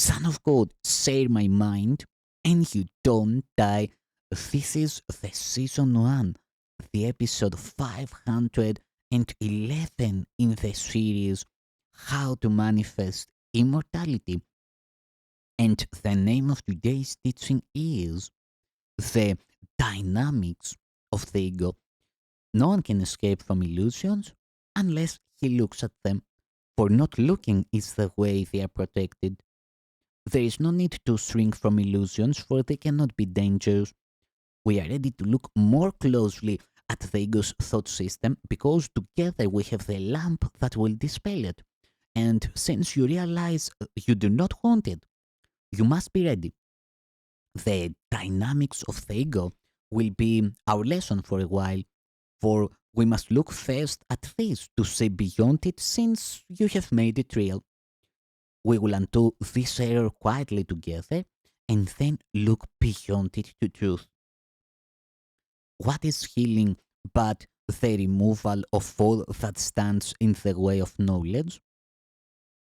Son of God, share my mind, and you don't die. This is the season 1, the episode 511 in the series How to Manifest Immortality. And the name of today's teaching is The Dynamics of the Ego. No one can escape from illusions unless he looks at them, for not looking is the way they are protected. There is no need to shrink from illusions, for they cannot be dangerous. We are ready to look more closely at the ego's thought system because together we have the lamp that will dispel it. And since you realize you do not want it, you must be ready. The dynamics of the ego will be our lesson for a while, for we must look first at this to see beyond it since you have made it real. We will undo this error quietly together and then look beyond it to truth. What is healing but the removal of all that stands in the way of knowledge?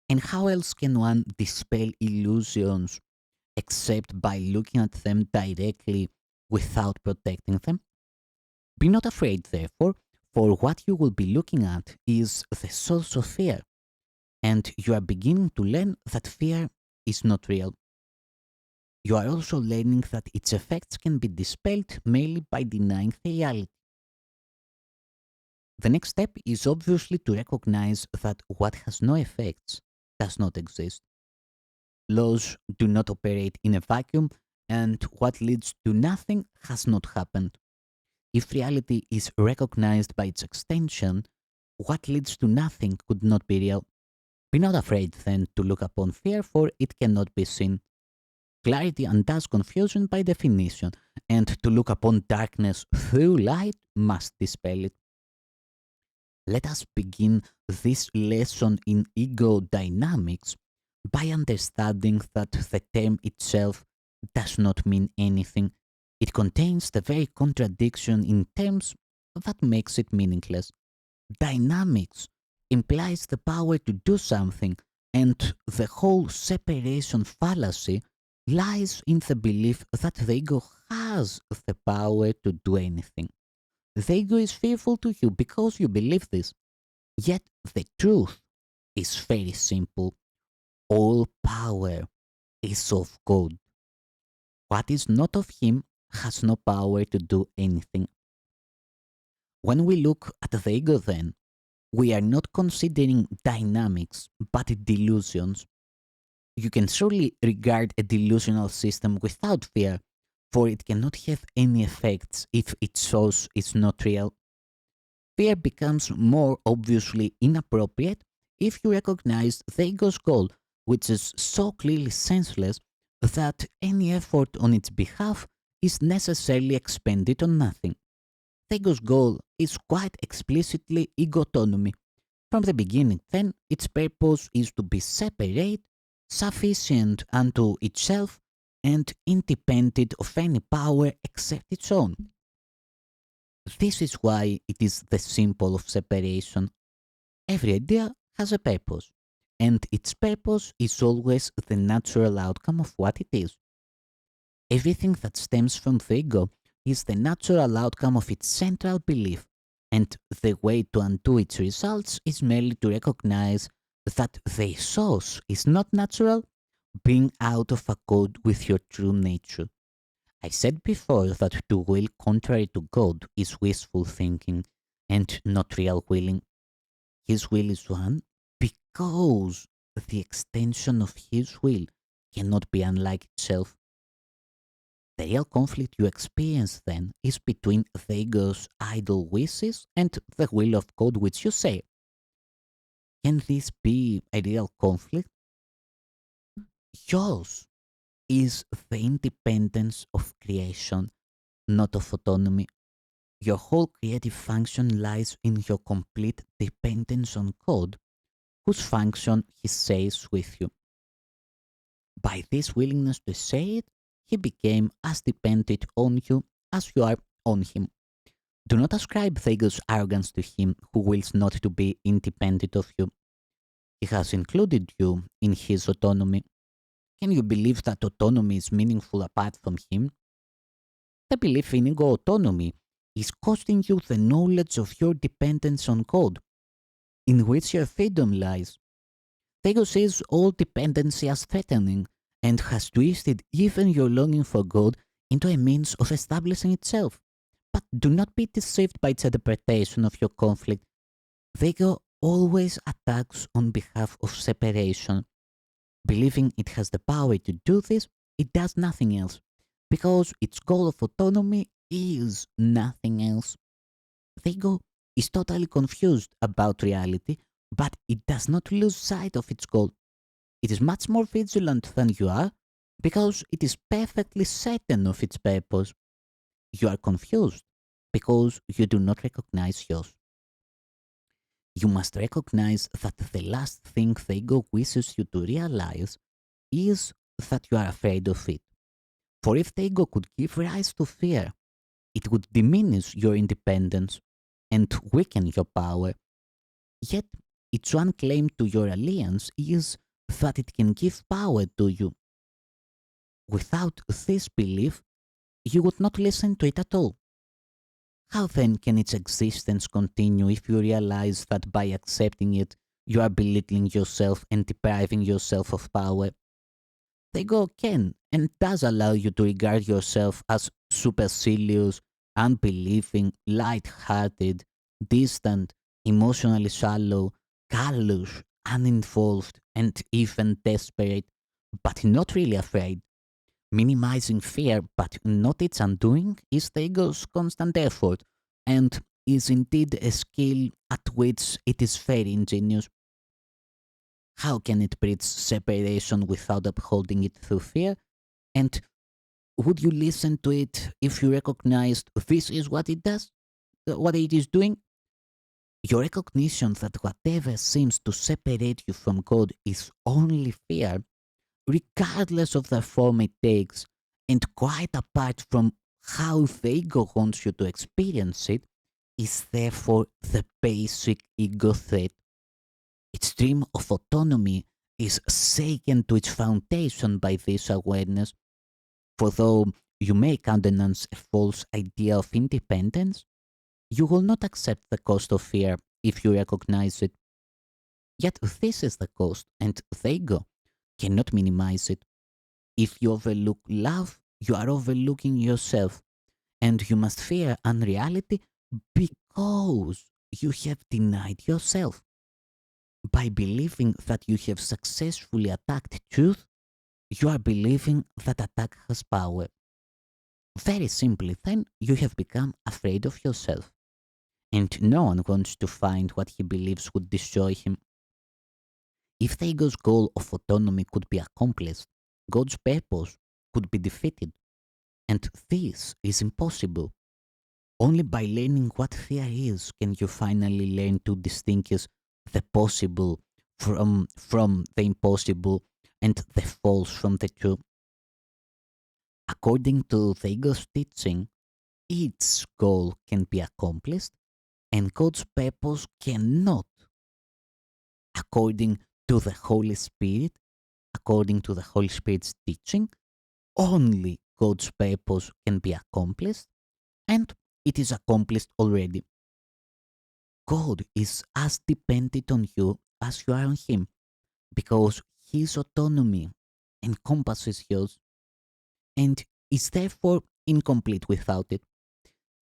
And how else can one dispel illusions except by looking at them directly without protecting them? Be not afraid, therefore, for what you will be looking at is the source of fear, and you are beginning to learn that fear is not real. You are also learning that its effects can be dispelled merely by denying the reality. The next step is obviously to recognize that what has no effects does not exist. Laws do not operate in a vacuum, and what leads to nothing has not happened. If reality is recognized by its extension, what leads to nothing could not be real. Be not afraid then to look upon fear, for it cannot be seen. Clarity undoes confusion by definition, and to look upon darkness through light must dispel it. Let us begin this lesson in ego dynamics by understanding that the term itself does not mean anything. It contains the very contradiction in terms that makes it meaningless. Dynamics implies the power to do something, and the whole separation fallacy lies in the belief that the ego has the power to do anything. The ego is fearful to you because you believe this. Yet the truth is very simple. All power is of God. What is not of Him has no power to do anything. When we look at the ego, then, we are not considering dynamics but delusions. You can surely regard a delusional system without fear, for it cannot have any effects if its source is not real. Fear becomes more obviously inappropriate if you recognize the ego's goal, which is so clearly senseless that any effort on its behalf is necessarily expended on nothing. The ego's goal is quite explicitly egotonomy. From the beginning, then, its purpose is to be separate, sufficient unto itself, and independent of any power except its own. This is why it is the symbol of separation. Every idea has a purpose, and its purpose is always the natural outcome of what it is. Everything that stems from the ego is the natural outcome of its central belief, and the way to undo its results is merely to recognize that the source is not natural, being out of accord with your true nature. I said before that to will contrary to God is wishful thinking and not real willing. His will is one because the extension of His will cannot be unlike itself. The real conflict you experience then is between the ego's idle wishes and the will of God, which you say. Can this be a real conflict? Yours is the independence of creation, not of autonomy. Your whole creative function lies in your complete dependence on God, whose function He shares with you. By this willingness to share it, He became as dependent on you as you are on Him. Do not ascribe the ego's arrogance to Him who wills not to be independent of you. He has included you in His autonomy. Can you believe that autonomy is meaningful apart from him? The belief in ego autonomy is costing you the knowledge of your dependence on God, in which your freedom lies. The ego sees all dependency as threatening and has twisted even your longing for God into a means of establishing itself. But do not be deceived by its interpretation of your conflict. The ego always attacks on behalf of separation. Believing it has the power to do this, it does nothing else, because its goal of autonomy is nothing else. The ego is totally confused about reality, but it does not lose sight of its goal. It is much more vigilant than you are, because it is perfectly certain of its purpose. You are confused because you do not recognize yours. You must recognize that the last thing the ego wishes you to realize is that you are afraid of it. For if the ego could give rise to fear, it would diminish your independence and weaken your power. Yet, its one claim to your alliance is that it can give power to you. Without this belief, you would not listen to it at all. How then can its existence continue if you realize that by accepting it, you are belittling yourself and depriving yourself of power? The ego can and does allow you to regard yourself as supercilious, unbelieving, light-hearted, distant, emotionally shallow, callous, uninvolved, and even desperate, but not really afraid. Minimizing fear, but not its undoing, is the ego's constant effort, and is indeed a skill at which it is very ingenious. How can it preach separation without upholding it through fear? And would you listen to it if you recognized this is what it does? What it is doing? Your recognition that whatever seems to separate you from God is only fear, regardless of the form it takes, and quite apart from how the ego wants you to experience it, is therefore the basic ego threat. Its dream of autonomy is shaken to its foundation by this awareness. For though you may countenance a false idea of independence, you will not accept the cost of fear if you recognize it. Yet this is the cost, and the ego cannot minimize it. If you overlook love, you are overlooking yourself, and you must fear unreality because you have denied yourself. By believing that you have successfully attacked truth, you are believing that attack has power. Very simply, then, you have become afraid of yourself, and no one wants to find what he believes would destroy him. If the ego's goal of autonomy could be accomplished, God's purpose could be defeated, and this is impossible. Only by learning what fear is can you finally learn to distinguish the possible from the impossible and the false from the true. According to the ego's teaching, its goal can be accomplished and God's purpose cannot. According to the Holy Spirit, according to the Holy Spirit's teaching, only God's purpose can be accomplished, and it is accomplished already. God is as dependent on you as you are on Him, because His autonomy encompasses yours and is therefore incomplete without it.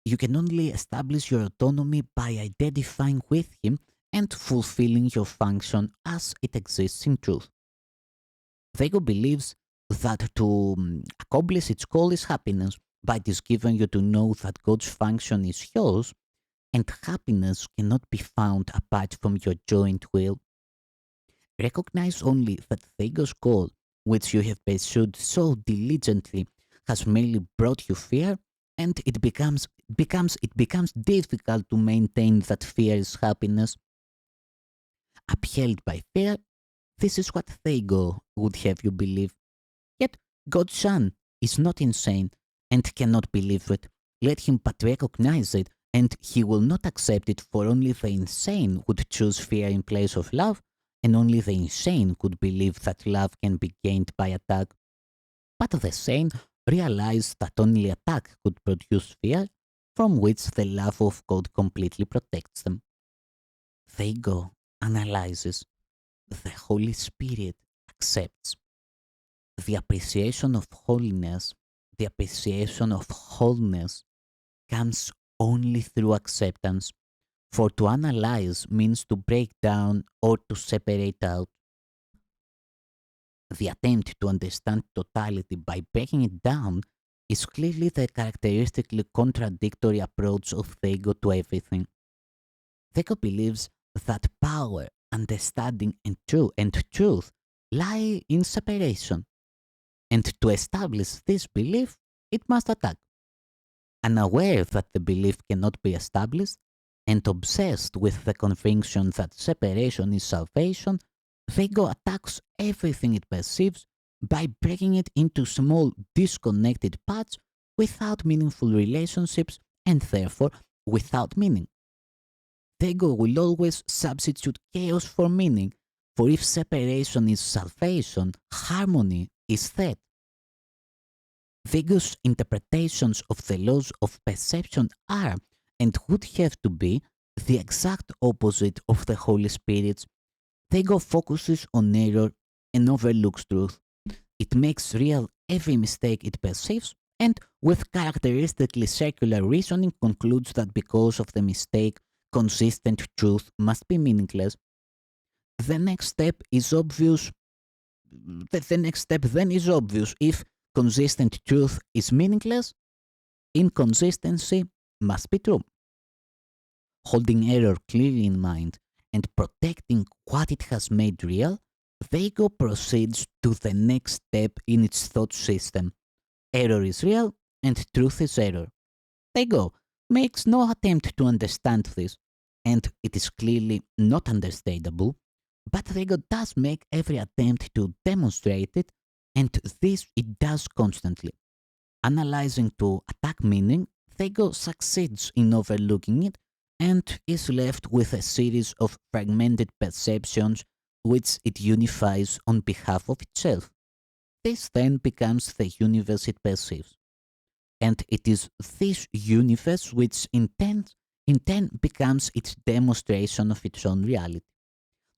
You can only establish your autonomy by identifying with Him and fulfilling your function as it exists in truth. The ego believes that to accomplish its goal is happiness, but it is given you to know that God's function is yours, and happiness cannot be found apart from your joint will. Recognize only that the ego's goal, which you have pursued so diligently, has merely brought you fear, and it becomes difficult to maintain that fear is happiness. Upheld by fear, this is what the ego would have you believe. Yet God's Son is not insane and cannot believe it. Let him but recognize it, and he will not accept it, for only the insane would choose fear in place of love, and only the insane could believe that love can be gained by attack. But the sane realize that only attack could produce fear, from which the love of God completely protects them. The ego analyzes, the Holy Spirit accepts. The appreciation of holiness, the appreciation of wholeness comes only through acceptance. For to analyze means to break down or to separate out. The attempt to understand totality by breaking it down is clearly the characteristically contradictory approach of the ego to everything. The ego believes that power, understanding, and truth lie in separation, and to establish this belief, it must attack. Unaware that the belief cannot be established, and obsessed with the conviction that separation is salvation, the ego attacks everything it perceives by breaking it into small, disconnected parts without meaningful relationships and therefore without meaning. The ego will always substitute chaos for meaning, for if separation is salvation, harmony is threat. The ego's interpretations of the laws of perception are, and would have to be, the exact opposite of the Holy Spirit's. The ego focuses on error and overlooks truth. It makes real every mistake it perceives, and with characteristically circular reasoning concludes that because of the mistake, consistent truth must be meaningless. The next step is obvious. The next step then is obvious. If consistent truth is meaningless, inconsistency must be true. Holding error clearly in mind and protecting what it has made real, the ego proceeds to the next step in its thought system. Error is real and truth is error. The ego makes no attempt to understand this, and it is clearly not understandable, but the ego does make every attempt to demonstrate it, and this it does constantly. Analyzing to attack meaning, the ego succeeds in overlooking it and is left with a series of fragmented perceptions which it unifies on behalf of itself. This then becomes the universe it perceives. And it is this universe which in turn becomes its demonstration of its own reality.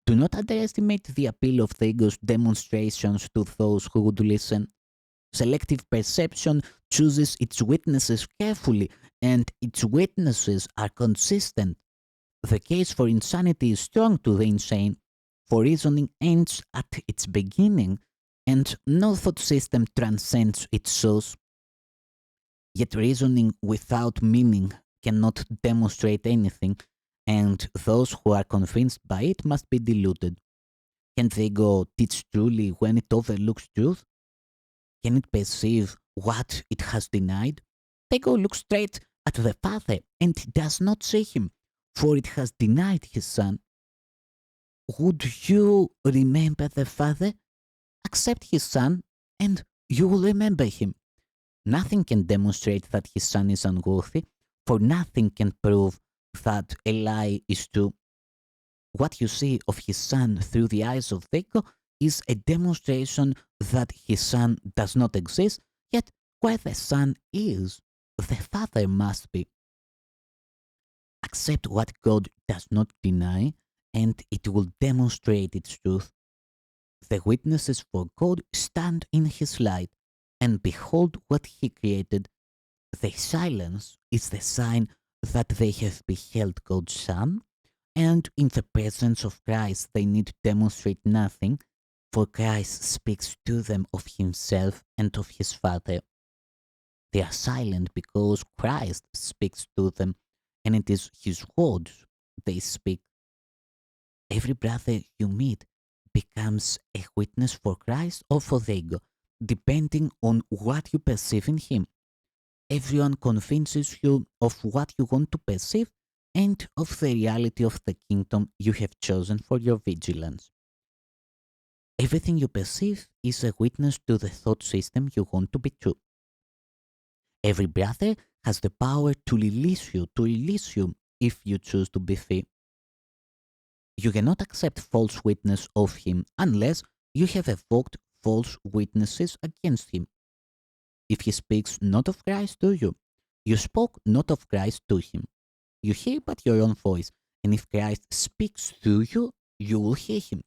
Do not underestimate the appeal of the ego's demonstrations to those who would listen. Selective perception chooses its witnesses carefully, and its witnesses are consistent. The case for insanity is strong to the insane, for reasoning ends at its beginning, and no thought system transcends its source. Yet reasoning without meaning cannot demonstrate anything, and those who are convinced by it must be deluded. Can the ego teach truly when it overlooks truth? Can it perceive what it has denied? The ego looks straight at the Father and does not see him, for it has denied his Son. Would you remember the Father? Accept his Son, and you will remember him. Nothing can demonstrate that his Son is unworthy, for nothing can prove that a lie is true. What you see of his Son through the eyes of the ego is a demonstration that his Son does not exist, yet where the Son is, the Father must be. Accept what God does not deny, and it will demonstrate its truth. The witnesses for God stand in his light, and behold what he created. Their silence is the sign that they have beheld God's Son, and in the presence of Christ they need to demonstrate nothing, for Christ speaks to them of himself and of his Father. They are silent because Christ speaks to them, and it is his words they speak. Every brother you meet becomes a witness for Christ or for the ego, depending on what you perceive in him. Everyone convinces you of what you want to perceive and of the reality of the kingdom you have chosen for your vigilance. Everything you perceive is a witness to the thought system you want to be true. Every brother has the power to release you if you choose to be free. You cannot accept false witness of him unless you have evoked false witnesses against him. If he speaks not of Christ to you, you spoke not of Christ to him. You hear but your own voice, and if Christ speaks through you, you will hear him.